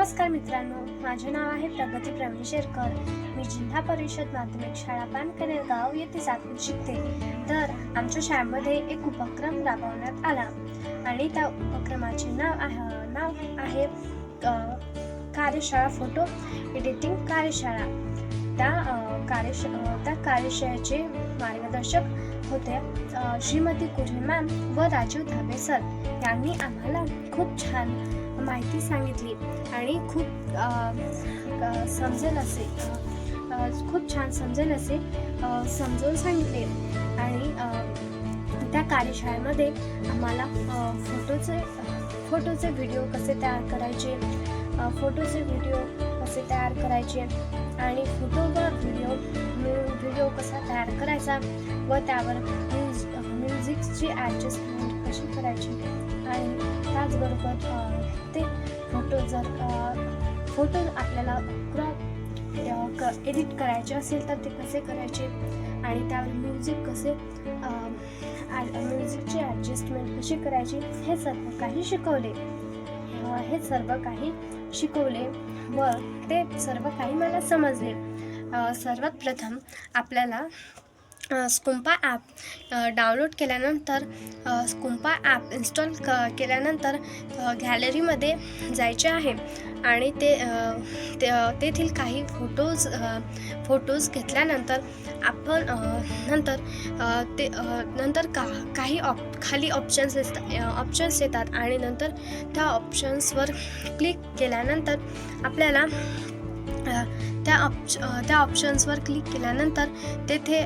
नमस्कार मित्रांनो, माझे नाव आहे प्रगती प्रवीणशेरकर। मी जिल्हा परिषद माध्यमिक शाळा पानकनेरगाव येथे 7वीत शिकते। तर आमच्या शाळेमध्ये एक उपक्रम राबवण्यात आला आणि त्या उपक्रमाचे नाव आहे कार्यशाळा फोटो एडिटिंग कार्यशाळा। त्या कार्यशाळेचे मार्गदर्शक होते श्रीमती कुरे मॅम व राजीव धाबे सर। यांनी आम्हाला खूप छान माहिती सांगितली आणि खूप छान समजेल असे समजावून सांगितले। आणि त्या कार्यशाळेमध्ये आम्हाला फोटोचे व्हिडिओ कसे तयार करायचे आणि फोटो व व्हिडिओ कसा तयार करायचा व त्यावर म्युझिकची ॲडजस्टमेंट कशी करायची आणि त्याचबरोबर ते फोटो आपल्याला एडिट करायचे असेल तर ते कसे करायचे आणि त्यावर म्युझिकची ॲडजस्टमेंट कशी करायची हे सर्व काही शिकवले व ते सर्व काही मला समजले। सर्वात प्रथम आपल्याला स्कुम्पा ॲप डाउनलोड केल्यानंतर स्कुम्पा ॲप इन्स्टॉल केल्यानंतर गॅलरीमध्ये जायचे आहे आणि तेथील काही फोटोज घेतल्यानंतर आपण काही खाली ऑप्शन्स येतात आणि नंतर त्या ऑप्शन्सवर क्लिक केल्यानंतर आपल्याला त्या ऑप्शन्सवर क्लिक केल्यानंतर तेथे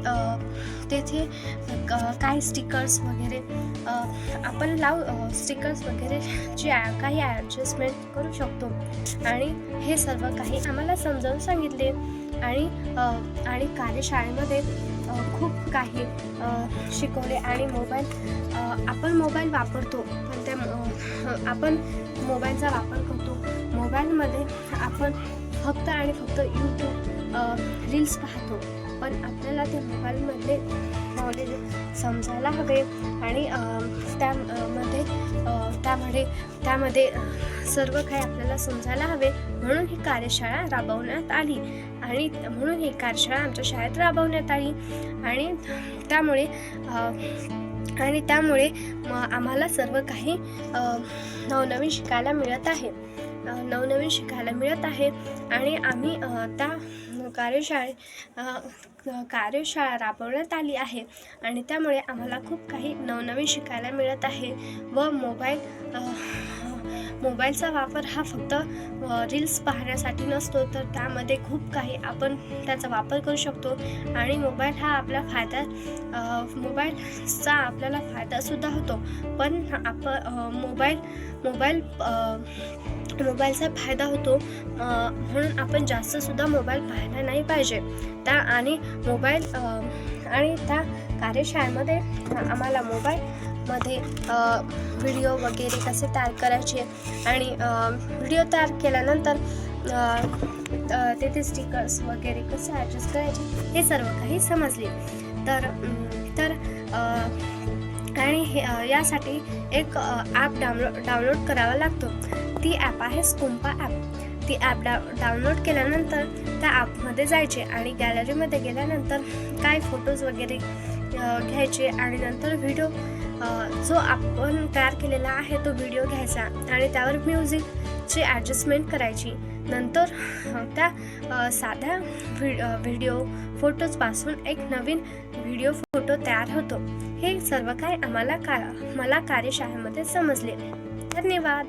काही स्टिकर्स वगैरे आपण स्टिकर्स वगैरेची काही ॲडजस्टमेंट करू शकतो आणि हे सर्व काही आम्हाला समजावून सांगितले। आणि कार्यशाळेमध्ये खूप काही शिकवले आणि आपण मोबाईल वापरतो पण आपण मोबाईलचा वापर करतो। मोबाईलमध्ये आपण फक्त यूट्यूब रील्स पाहतो पण आपल्याला ते मोबाईलमधले नॉलेज समजायला हवे आणि त्यामध्ये सर्व काही आपल्याला समजायला हवे म्हणून ही कार्यशाळा राबवण्यात आली आणि आमच्या शाळेत राबवण्यात आली आणि त्यामुळे आम्हाला सर्व काही नवनवीन शिकायला मिळत आहे आणि आम्ही त्या कार्यशाळा राबवण्यात आली आहे आणि त्यामुळे आम्हाला खूप काही नवनवीन शिकायला मिळत आहे व मोबाईलचा वापर हा फक्त रील्स पाहण्यासाठी नसतो तर त्यामध्ये खूप काही आपण त्याचा वापर करू शकतो आणि मोबाईलचा आपल्याला फायदासुद्धा होतो। पण मोबाईलचा फायदा होतो म्हणून आपण जास्तसुद्धा मोबाईल पाहायला नाही पाहिजे। आणि त्या कार्यशाळेमध्ये आम्हाला मोबाईलमध्ये व्हिडिओ वगैरे कसे तयार करायचे आणि व्हिडिओ तयार केल्यानंतर तेथे स्टिकर्स वगैरे कसे ॲडजस्ट करायचे हे सर्व काही समजले। यासाठी एक ॲप डाउनलोड करावा लागतो। ती ॲप आहे स्कुम्पा ॲप। ती ॲप डाउनलोड केल्यानंतर त्या ॲपमध्ये जायचे आणि गॅलरीमध्ये गेल्यानंतर काय फोटोज वगैरे घ्यायचे आणि नंतर व्हिडिओ जो आपण तयार केलेला आहे तो व्हिडिओ घ्यायचा आणि त्यावर म्युझिकची ॲडजस्टमेंट करायची। नंतर त्या साध्या व्हिडिओ फोटोजपासून एक नवीन व्हिडिओ फोटो तयार होतो। हे सर्व काही मला कार्यशाळेमध्ये समजले। धन्यवाद।